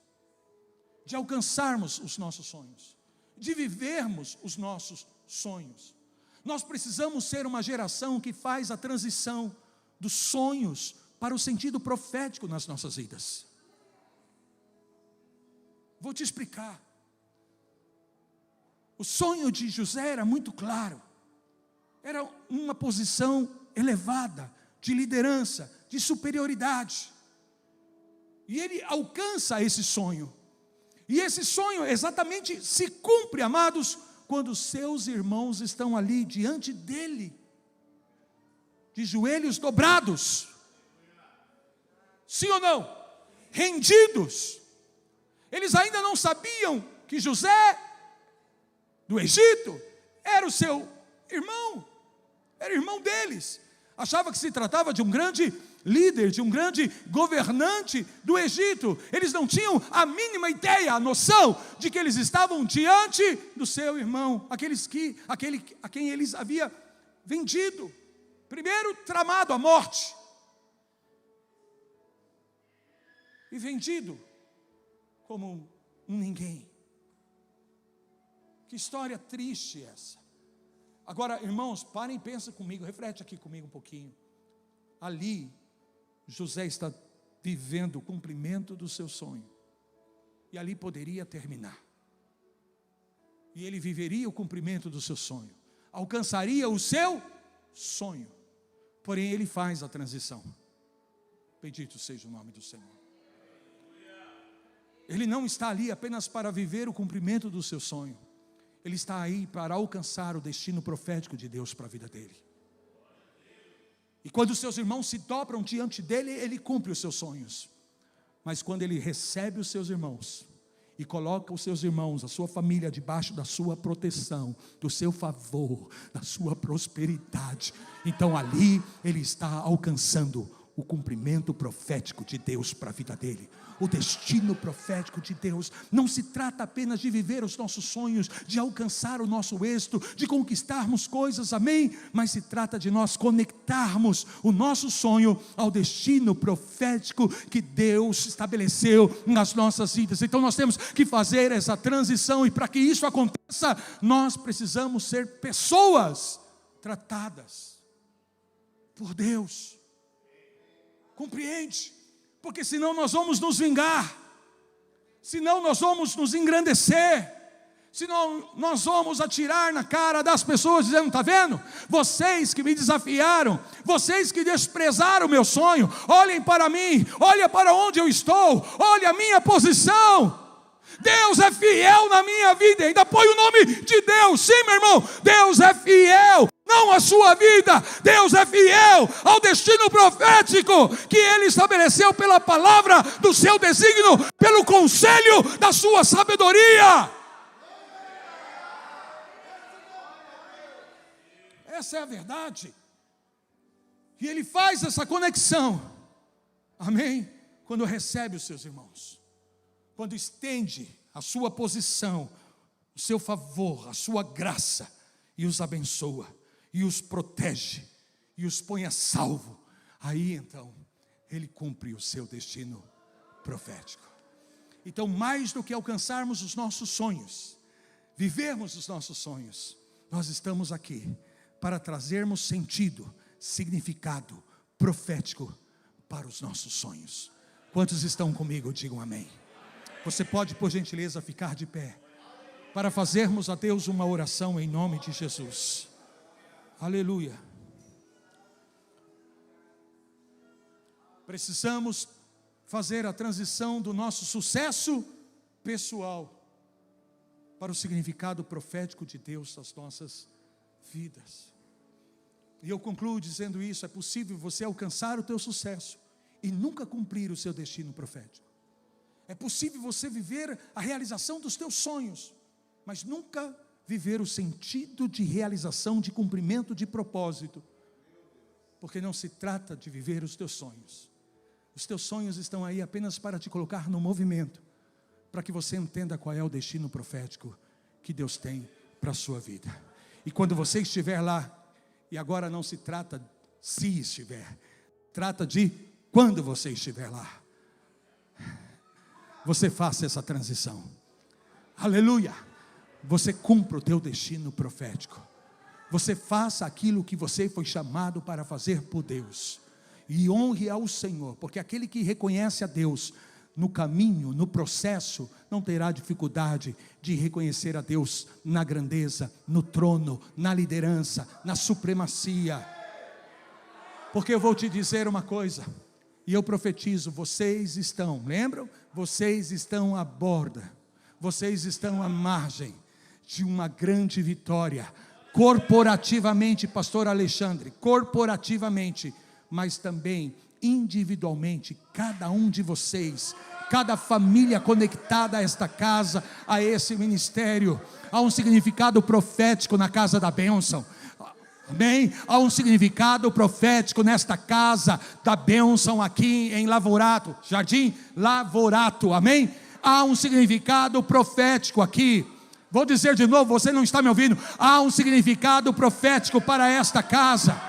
A: de alcançarmos os nossos sonhos, de vivermos os nossos sonhos. Nós precisamos ser uma geração que faz a transição dos sonhos para o sentido profético nas nossas vidas. Vou te explicar. O sonho de José era muito claro. Era uma posição elevada, de liderança, de superioridade. E ele alcança esse sonho. E esse sonho exatamente se cumpre, amados, quando seus irmãos estão ali diante dele, de joelhos dobrados, sim ou não? Rendidos. Eles ainda não sabiam que José, do Egito, era o seu irmão, era irmão deles. Achava que se tratava de um grande líder, de um grande governante do Egito. Eles não tinham a mínima ideia, a noção de que eles estavam diante do seu irmão, aquele a quem eles havia vendido, primeiro tramado a morte, e vendido como um ninguém. Que história triste essa. Agora, irmãos, parem e pensem comigo, reflete aqui comigo um pouquinho. Ali, José está vivendo o cumprimento do seu sonho, e ali poderia terminar, e ele viveria o cumprimento do seu sonho, alcançaria o seu sonho, porém ele faz a transição. Bendito seja o nome do Senhor. Ele não está ali apenas para viver o cumprimento do seu sonho, ele está aí para alcançar o destino profético de Deus para a vida dele. E quando os seus irmãos se dobram diante dele, ele cumpre os seus sonhos. Mas quando ele recebe os seus irmãos e coloca os seus irmãos, a sua família, debaixo da sua proteção, do seu favor, da sua prosperidade, então ali ele está alcançando o cumprimento profético de Deus para a vida dele. O destino profético de Deus. Não se trata apenas de viver os nossos sonhos, de alcançar o nosso êxito, de conquistarmos coisas, amém? Mas se trata de nós conectarmos o nosso sonho ao destino profético que Deus estabeleceu nas nossas vidas. Então nós temos que fazer essa transição, e para que isso aconteça, nós precisamos ser pessoas tratadas por Deus. Compreende? Porque senão nós vamos nos vingar, senão nós vamos nos engrandecer, senão nós vamos atirar na cara das pessoas dizendo: está vendo? Vocês que me desafiaram, vocês que desprezaram o meu sonho, olhem para mim, olhem para onde eu estou, olhem a minha posição. Deus é fiel na minha vida, ainda põe o nome de Deus. Sim, meu irmão, Deus é fiel, não a sua vida. Deus é fiel ao destino profético que Ele estabeleceu pela palavra do seu desígnio, pelo conselho da sua sabedoria. Essa é a verdade. E Ele faz essa conexão, amém? Quando recebe os seus irmãos, quando estende a sua posição, o seu favor, a sua graça, e os abençoa, e os protege, e os põe a salvo. Aí então, Ele cumpre o seu destino profético. Então, mais do que alcançarmos os nossos sonhos, vivermos os nossos sonhos, nós estamos aqui para trazermos sentido, significado profético para os nossos sonhos. Quantos estão comigo? Digam amém. Você pode, por gentileza, ficar de pé para fazermos a Deus uma oração em nome de Jesus. Aleluia. Precisamos fazer a transição do nosso sucesso pessoal para o significado profético de Deus nas nossas vidas. E eu concluo dizendo isso: é possível você alcançar o teu sucesso e nunca cumprir o seu destino profético. É possível você viver a realização dos teus sonhos, mas nunca viver o sentido de realização, de cumprimento de propósito. Porque não se trata de viver os teus sonhos. Os teus sonhos estão aí apenas para te colocar no movimento, para que você entenda qual é o destino profético que Deus tem para a sua vida. E quando você estiver lá, e agora não se trata se estiver, trata de quando você estiver lá, você faça essa transição. Aleluia. Você cumpra o teu destino profético. Você faça aquilo que você foi chamado para fazer por Deus. E honre ao Senhor, porque aquele que reconhece a Deus no caminho, no processo, não terá dificuldade de reconhecer a Deus na grandeza, no trono, na liderança, na supremacia. Porque eu vou te dizer uma coisa, e eu profetizo: vocês estão, lembram? Vocês estão à borda, vocês estão à margem de uma grande vitória, corporativamente, pastor Alexandre, corporativamente, mas também individualmente, cada um de vocês, cada família conectada a esta casa, a esse ministério. Há um significado profético na casa da bênção. Amém? Há um significado profético nesta casa da bênção aqui em Lavorato, Jardim Lavorato, amém? Há um significado profético aqui. Vou dizer de novo, você não está me ouvindo. Há um significado profético para esta casa.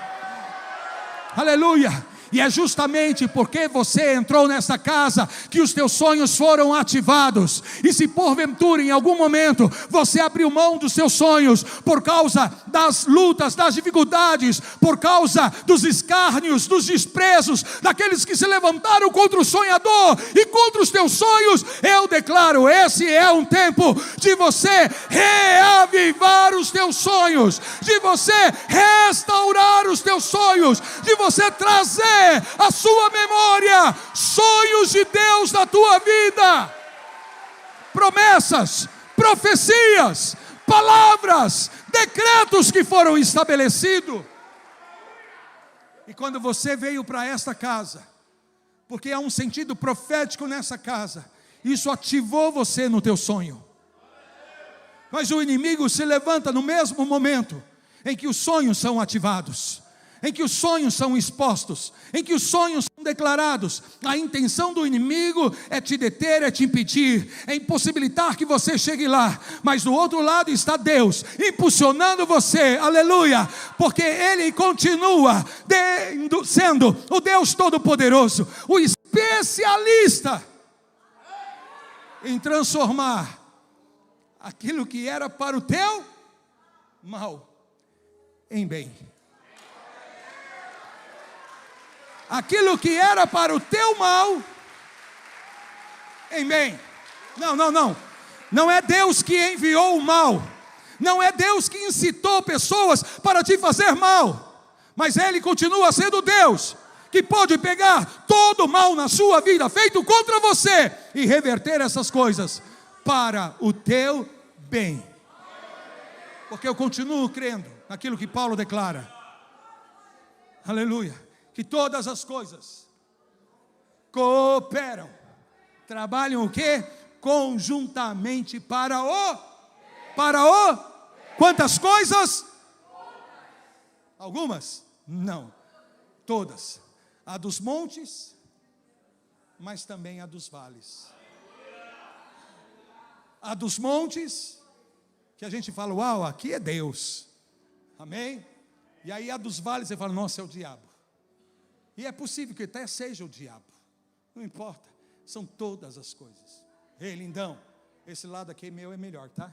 A: Aleluia. E é justamente porque você entrou nessa casa que os teus sonhos foram ativados. E se porventura em algum momento você abriu mão dos seus sonhos por causa das lutas, das dificuldades, por causa dos escárnios, dos desprezos, daqueles que se levantaram contra o sonhador e contra os teus sonhos, eu declaro: esse é um tempo de você reavivar os teus sonhos, de você restaurar os teus sonhos, de você trazer a sua memória sonhos de Deus na tua vida, promessas, profecias, palavras, decretos que foram estabelecidos. E quando você veio para esta casa, porque há um sentido profético nessa casa, isso ativou você no teu sonho. Mas o inimigo se levanta no mesmo momento em que os sonhos são ativados, em que os sonhos são expostos, em que os sonhos são declarados, a intenção do inimigo é te deter, é te impedir, é impossibilitar que você chegue lá, mas do outro lado está Deus, impulsionando você, aleluia, porque Ele continua sendo o Deus Todo-Poderoso, o especialista em transformar aquilo que era para o teu mal em bem. Aquilo que era para o teu mal em bem. Não é Deus que enviou o mal. Não é Deus que incitou pessoas para te fazer mal. Mas Ele continua sendo Deus que pode pegar todo o mal na sua vida feito contra você e reverter essas coisas para o teu bem. Porque eu continuo crendo naquilo que Paulo declara. Aleluia. Que todas as coisas cooperam, trabalham o quê? Conjuntamente para o quantas coisas? Algumas? Não, todas. A dos montes, mas também a dos vales. A dos montes, que a gente fala, uau, aqui é Deus, amém? E aí a dos vales, você fala, nossa, é o diabo. E é possível que até seja o diabo, não importa, são todas as coisas. Ei, lindão, esse lado aqui meu é melhor, tá?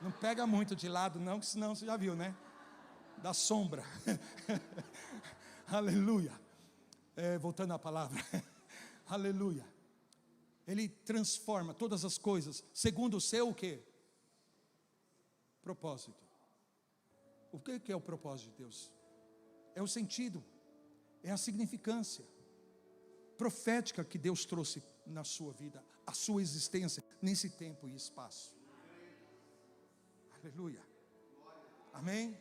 A: Não pega muito de lado não, que senão você já viu, né? Da sombra. Aleluia. Voltando à palavra. Aleluia. Ele transforma todas as coisas segundo o seu o quê? Propósito. O que é o propósito de Deus? É o sentido, é a significância profética que Deus trouxe na sua vida, a sua existência nesse tempo e espaço. Aleluia. Amém?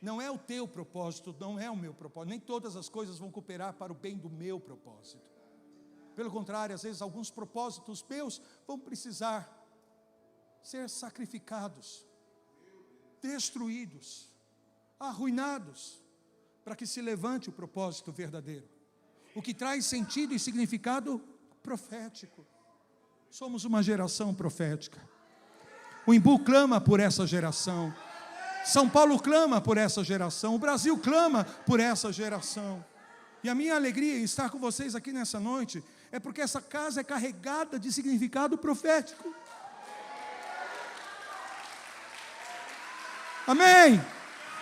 A: Não é o teu propósito, não é o meu propósito. Nem todas as coisas vão cooperar para o bem do meu propósito. Pelo contrário, às vezes alguns propósitos meus vão precisar ser sacrificados, destruídos, arruinados, para que se levante o propósito verdadeiro, o que traz sentido e significado profético. Somos uma geração profética. O Imbu clama por essa geração, São Paulo clama por essa geração, o Brasil clama por essa geração. E a minha alegria em estar com vocês aqui nessa noite é porque essa casa é carregada de significado profético. Amém?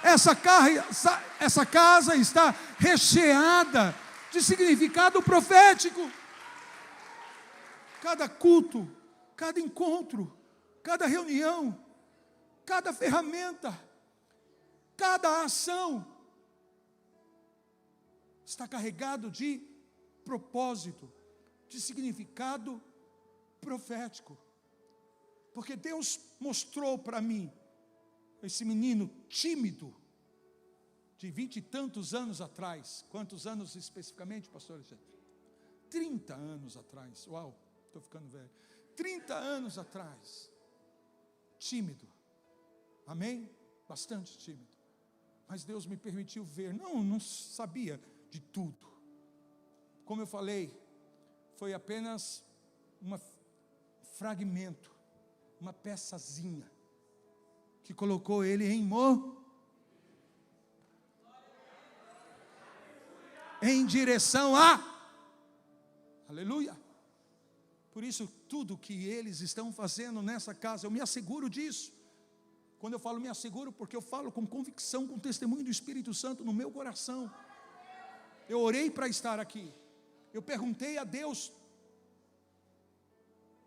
A: Essa casa está recheada de significado profético. Cada culto, cada encontro, cada reunião, cada ferramenta, cada ação está carregado de propósito, de significado profético. Porque Deus mostrou para mim esse menino tímido, de 20 e tantos anos atrás. Quantos anos especificamente, pastor Alexandre? 30 anos atrás. Uau, estou ficando velho. 30 anos atrás. Tímido. Amém? Bastante tímido. Mas Deus me permitiu ver. Não sabia de tudo. Como eu falei, foi apenas um fragmento, uma peçazinha, que colocou ele em direção a aleluia. Por isso tudo que eles estão fazendo nessa casa, eu me asseguro disso. Quando eu falo me asseguro, porque eu falo com convicção, com testemunho do Espírito Santo no meu coração. Eu orei para estar aqui, eu perguntei a Deus,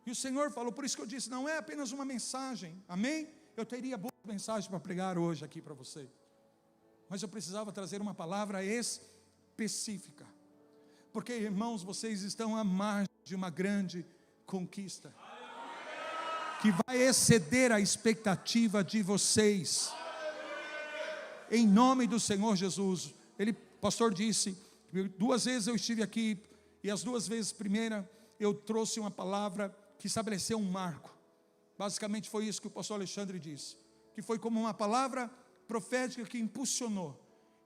A: e o Senhor falou. Por isso que eu disse, não é apenas uma mensagem, amém? Eu teria boas mensagens para pregar hoje aqui para você, mas eu precisava trazer uma palavra específica, porque irmãos, vocês estão à margem de uma grande conquista, que vai exceder a expectativa de vocês, em nome do Senhor Jesus. O pastor disse, 2 vezes eu estive aqui, e as 2 vezes, primeira, eu trouxe uma palavra que estabeleceu um marco. Basicamente foi isso que o pastor Alexandre disse, que foi como uma palavra profética que impulsionou,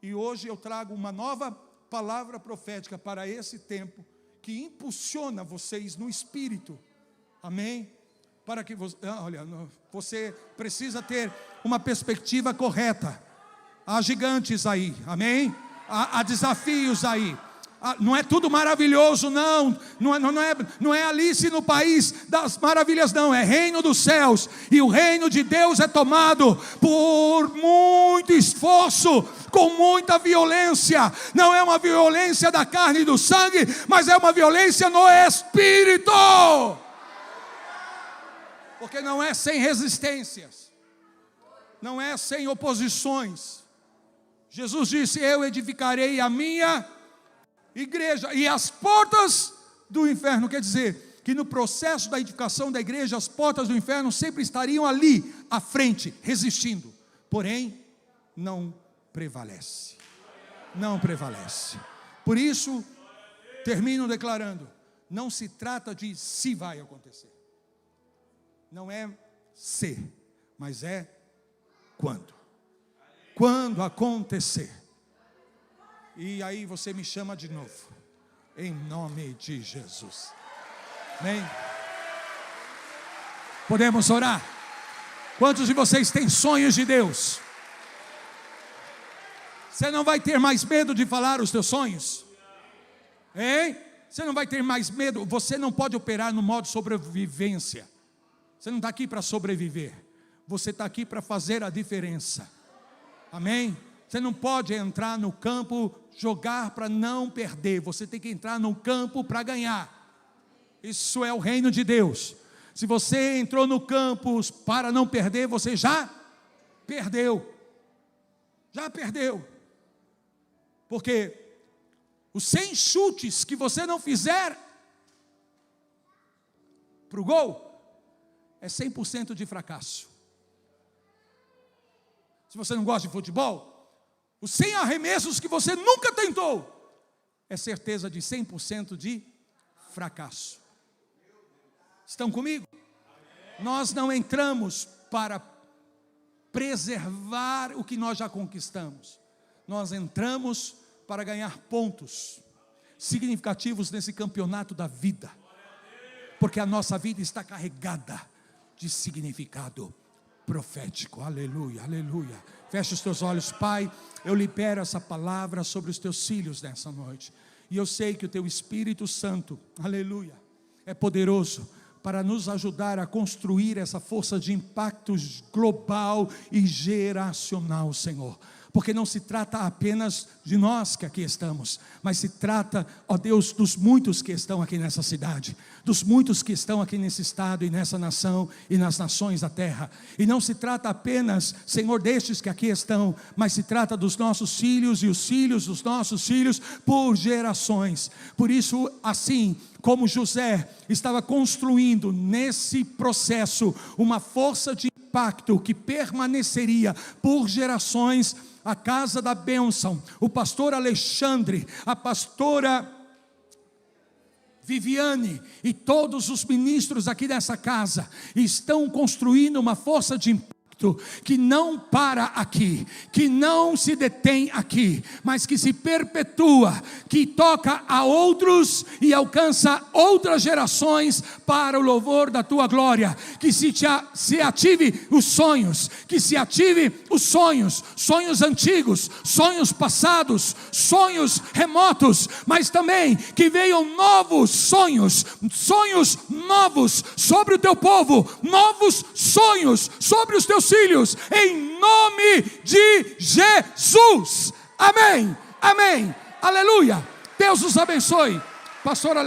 A: E hoje eu trago uma nova palavra profética para esse tempo, que impulsiona vocês no espírito. Amém? Para que você, você precisa ter uma perspectiva correta. Há gigantes aí, amém? Há desafios aí. Não é tudo maravilhoso, não é Alice no país das maravilhas, não, é reino dos céus, e o reino de Deus é tomado por muito esforço, com muita violência. Não é uma violência da carne e do sangue, mas é uma violência no espírito, porque não é sem resistências, não é sem oposições. Jesus disse: eu edificarei a minha igreja, e as portas do inferno, quer dizer, que no processo da edificação da igreja, as portas do inferno sempre estariam ali, à frente, resistindo, porém, não prevalece, não prevalece. Por isso, termino declarando, não se trata de se vai acontecer, não é se, mas é quando acontecer. E aí você me chama de novo, em nome de Jesus. Amém? Podemos orar? Quantos de vocês têm sonhos de Deus? Você não vai ter mais medo de falar os teus sonhos? Hein? Você não vai ter mais medo. Você não pode operar no modo sobrevivência. Você não está aqui para sobreviver, você está aqui para fazer a diferença. Amém? Você não pode entrar no campo, jogar para não perder. Você tem que entrar no campo para ganhar. Isso é o reino de Deus. Se você entrou no campo para não perder, você já perdeu. Já perdeu. Porque os 100 chutes que você não fizer para o gol, é 100% de fracasso. Se você não gosta de futebol, os 100 arremessos que você nunca tentou, é certeza de 100% de fracasso. Estão comigo? Nós não entramos para preservar o que nós já conquistamos. Nós entramos para ganhar pontos significativos nesse campeonato da vida. Porque a nossa vida está carregada de significado profético. Aleluia, aleluia. Feche os teus olhos. Pai, eu libero essa palavra sobre os teus filhos nessa noite. E eu sei que o teu Espírito Santo, aleluia, é poderoso para nos ajudar a construir essa força de impacto global e geracional, Senhor. Porque não se trata apenas de nós que aqui estamos, mas se trata, ó Deus, dos muitos que estão aqui nessa cidade, dos muitos que estão aqui nesse estado e nessa nação e nas nações da terra. E não se trata apenas, Senhor, destes que aqui estão, mas se trata dos nossos filhos e os filhos dos nossos filhos por gerações. Por isso, assim como José estava construindo nesse processo uma força de impacto que permaneceria por gerações, a casa da bênção, o pastor Alexandre, a pastora Viviane e todos os ministros aqui dessa casa estão construindo uma força de impacto que não para aqui, que não se detém aqui, mas que se perpetua, que toca a outros e alcança outras gerações para o louvor da tua glória. Que se ative os sonhos, que se ative os sonhos antigos, sonhos passados, sonhos remotos, mas também que venham novos sonhos novos sobre o teu povo, novos sonhos sobre os teus filhos, em nome de Jesus. Amém, amém, aleluia. Deus os abençoe. Pastor